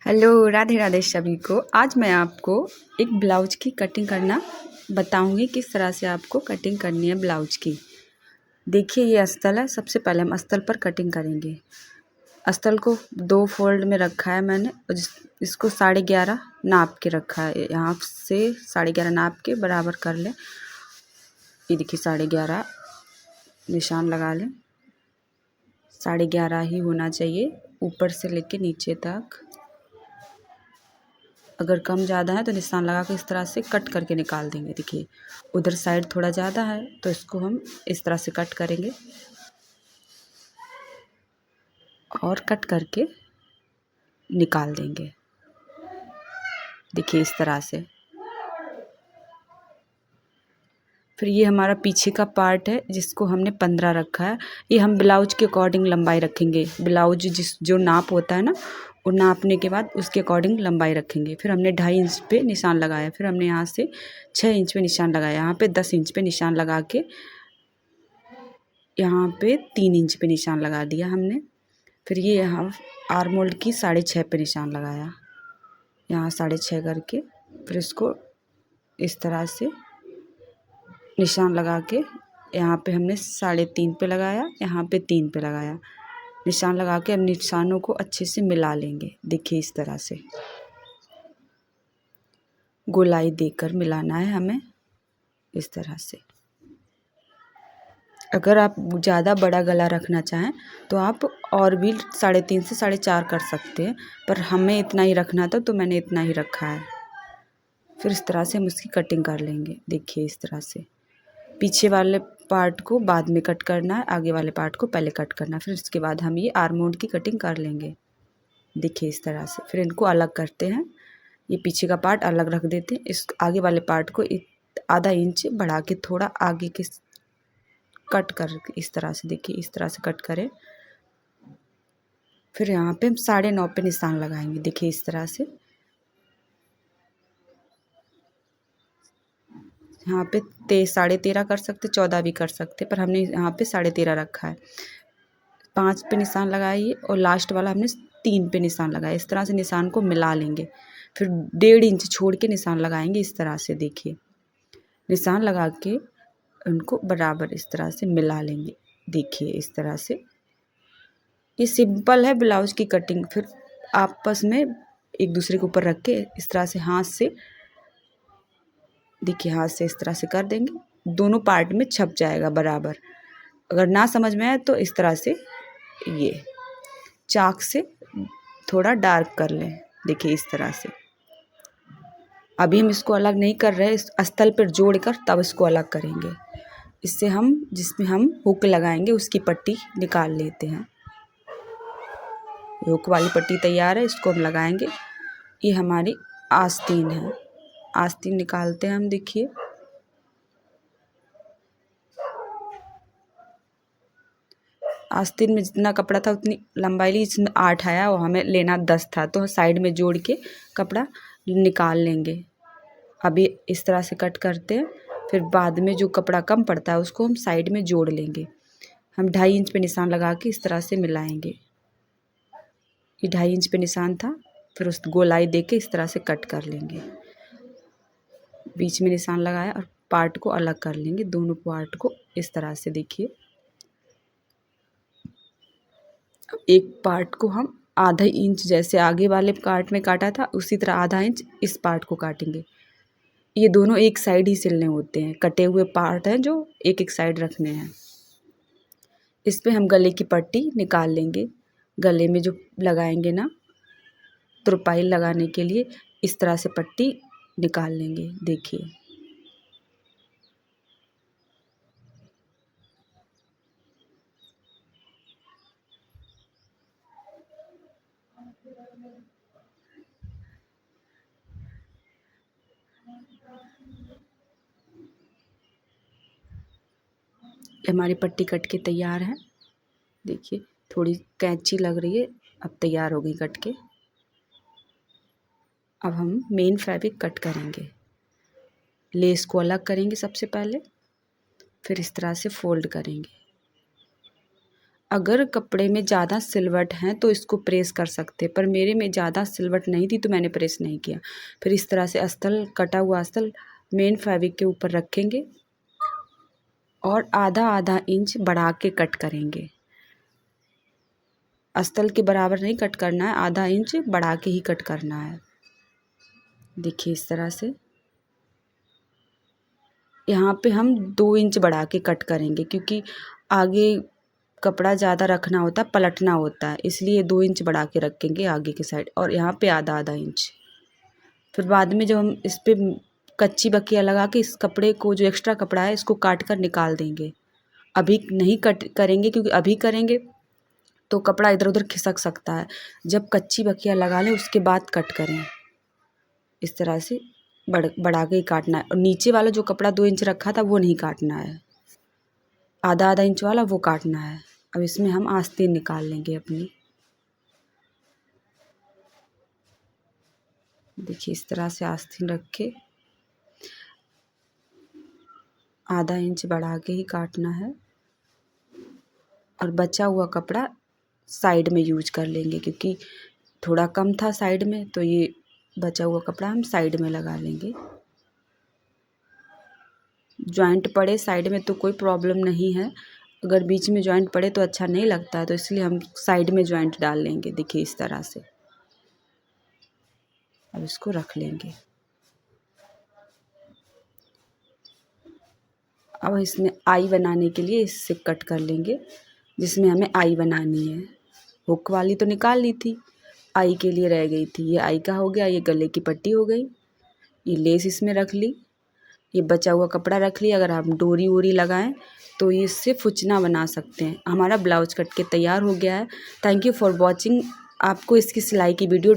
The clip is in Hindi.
हेलो, राधे राधे सभी को। आज मैं आपको एक ब्लाउज की कटिंग करना बताऊंगी, किस तरह से आपको कटिंग करनी है ब्लाउज की। देखिए, ये अस्तर है। सबसे पहले हम अस्तर पर कटिंग करेंगे। अस्तर को 2 फोल्ड में रखा है मैंने और इसको 11.5 नाप के रखा है। यहाँ से 11.5 नाप के बराबर कर लें। ये देखिए 11.5 निशान लगा लें। 11.5 ही होना चाहिए, ऊपर से लेके नीचे तक। अगर कम ज़्यादा है तो निशान लगा के इस तरह से कट करके निकाल देंगे। देखिए, उधर साइड थोड़ा ज़्यादा है तो इसको हम इस तरह से कट करेंगे और कट करके निकाल देंगे। देखिए, इस तरह से। फिर ये हमारा पीछे का पार्ट है जिसको हमने 15 रखा है। ये हम ब्लाउज के अकॉर्डिंग लंबाई रखेंगे। ब्लाउज जो नाप होता है ना, वो नापने के बाद उसके अकॉर्डिंग लंबाई रखेंगे। फिर हमने 2.5 इंच पे निशान लगाया। फिर हमने यहाँ से 6 इंच पे निशान लगाया। यहाँ पे 10 इंच पे निशान लगा के यहाँ पे 3 इंच पे निशान लगा दिया हमने। फिर ये यहाँ आर्म होल्ड की 6.5 पे निशान लगाया। यहाँ 6.5 करके फिर इसको इस तरह से निशान लगा के यहाँ पे हमने 3.5 पे लगाया, यहाँ पे 3 पे लगाया। निशान लगा के अब निशानों को अच्छे से मिला लेंगे। देखिए, इस तरह से गोलाई देकर मिलाना है हमें, इस तरह से। अगर आप ज़्यादा बड़ा गला रखना चाहें तो आप और भी 3.5 से 4.5 कर सकते हैं, पर हमें इतना ही रखना था तो मैंने इतना ही रखा है। फिर इस तरह से हम उसकी कटिंग कर लेंगे। देखिए, इस तरह से पीछे वाले पार्ट को बाद में कट करना है, आगे वाले पार्ट को पहले कट करना है। फिर उसके बाद हम ये आर्म होल्ड की कटिंग कर लेंगे। देखिए, इस तरह से। फिर इनको अलग करते हैं। ये पीछे का पार्ट अलग रख देते हैं। इस आगे वाले पार्ट को आधा इंच बढ़ा के थोड़ा आगे के कट कर इस तरह से। देखिए, इस तरह से कट करें। फिर यहाँ पे हम 9.5 पे निशान लगाएंगे। देखिए, इस तरह से। यहाँ पे 13.5 कर सकते, 14 भी कर सकते, पर हमने यहाँ पे 13.5 रखा है। 5 पे निशान लगाइए और लास्ट वाला हमने 3 पे निशान लगाया। इस तरह से निशान को मिला लेंगे। फिर 1.5 इंच छोड़ के निशान लगाएंगे, इस तरह से। देखिए, निशान लगा के उनको बराबर इस तरह से मिला लेंगे। देखिए, इस तरह से। ये सिंपल है ब्लाउज की कटिंग। फिर आपस में एक दूसरे के ऊपर रख के इस तरह से हाथ से, देखिए, हाथ से इस तरह से कर देंगे। दोनों पार्ट में छप जाएगा बराबर। अगर ना समझ में आए तो इस तरह से ये चाक से थोड़ा डार्क कर लें। देखिए, इस तरह से। अभी हम इसको अलग नहीं कर रहे, इस अस्तर पर जोड़कर तब इसको अलग करेंगे। इससे हम जिसमें हम हुक लगाएंगे उसकी पट्टी निकाल लेते हैं। हुक वाली पट्टी तैयार है, इसको हम लगाएंगे। ये हमारी आस्तीन है। आस्तीन निकालते हैं हम। देखिए, आस्तीन में जितना कपड़ा था उतनी लंबाई ली। इसमें 8 आया और हमें लेना 10 था, तो साइड में जोड़ के कपड़ा निकाल लेंगे। अभी इस तरह से कट करते हैं। फिर बाद में जो कपड़ा कम पड़ता है उसको हम साइड में जोड़ लेंगे। हम 2.5 इंच पे निशान लगा के इस तरह से मिलाएंगे। ये 2.5 इंच पे निशान था। फिर उस गोलाई दे के इस तरह से कट कर लेंगे। बीच में निशान लगाया और पार्ट को अलग कर लेंगे, दोनों पार्ट को इस तरह से। देखिए, एक पार्ट को हम आधा इंच, जैसे आगे वाले पार्ट में काटा था उसी तरह आधा इंच इस पार्ट को काटेंगे। ये दोनों एक साइड ही सिलने होते हैं। कटे हुए पार्ट हैं जो एक एक साइड रखने हैं। इस पे हम गले की पट्टी निकाल लेंगे। गले में जो लगाएंगे ना, तुरपाई लगाने के लिए इस तरह से पट्टी निकाल लेंगे। देखिए, हमारी पट्टी कट के तैयार है। देखिए, थोड़ी कैंची लग रही है, अब तैयार हो गई कट के। अब हम मेन फैब्रिक कट करेंगे। लेस को अलग करेंगे सबसे पहले, फिर इस तरह से फोल्ड करेंगे। अगर कपड़े में ज़्यादा सिलवट हैं तो इसको प्रेस कर सकते, पर मेरे में ज़्यादा सिलवट नहीं थी तो मैंने प्रेस नहीं किया। फिर इस तरह से अस्तर, कटा हुआ अस्तर मेन फैब्रिक के ऊपर रखेंगे और आधा आधा इंच बढ़ा के कट करेंगे। अस्तर के बराबर नहीं कट करना है, आधा इंच बढ़ा के ही कट करना है। देखिए इस तरह से यहाँ पे हम 2 इंच बढ़ा के कट करेंगे, क्योंकि आगे कपड़ा ज़्यादा रखना होता है, पलटना होता है, इसलिए 2 इंच बढ़ा के रखेंगे आगे की साइड, और यहाँ पे आधा आधा इंच। फिर बाद में जब हम इस पे कच्ची बकिया लगा के इस कपड़े को, जो एक्स्ट्रा कपड़ा है, इसको काट कर निकाल देंगे। अभी नहीं कट करेंगे, क्योंकि अभी करेंगे तो कपड़ा इधर उधर खिसक सकता है। जब कच्ची बकिया लगा लें उसके बाद कट करें। इस तरह से बढ़ा के ही काटना है, और नीचे वाला जो कपड़ा 2 इंच रखा था वो नहीं काटना है, आधा आधा इंच वाला वो काटना है। अब इसमें हम आस्तीन निकाल लेंगे अपनी। देखिए इस तरह से आस्तीन रख के आधा इंच बढ़ा के ही काटना है, और बचा हुआ कपड़ा साइड में यूज कर लेंगे, क्योंकि थोड़ा कम था साइड में, तो ये बचा हुआ कपड़ा हम साइड में लगा लेंगे। जॉइंट पड़े साइड में तो कोई प्रॉब्लम नहीं है, अगर बीच में जॉइंट पड़े तो अच्छा नहीं लगता है, तो इसलिए हम साइड में जॉइंट डाल लेंगे। देखिए इस तरह से अब इसको रख लेंगे। अब इसमें आई बनाने के लिए इससे कट कर लेंगे, जिसमें हमें आई बनानी है। हुक वाली तो निकाल ली थी, आई के लिए रह गई थी। ये आई का हो गया, ये गले की पट्टी हो गई, ये लेस इसमें रख ली, ये बचा हुआ कपड़ा रख लिया। अगर आप डोरी वोरी लगाएं तो ये इससे फुचना बना सकते हैं। हमारा ब्लाउज कट के तैयार हो गया है। Thank you for watching. आपको इसकी सिलाई की वीडियो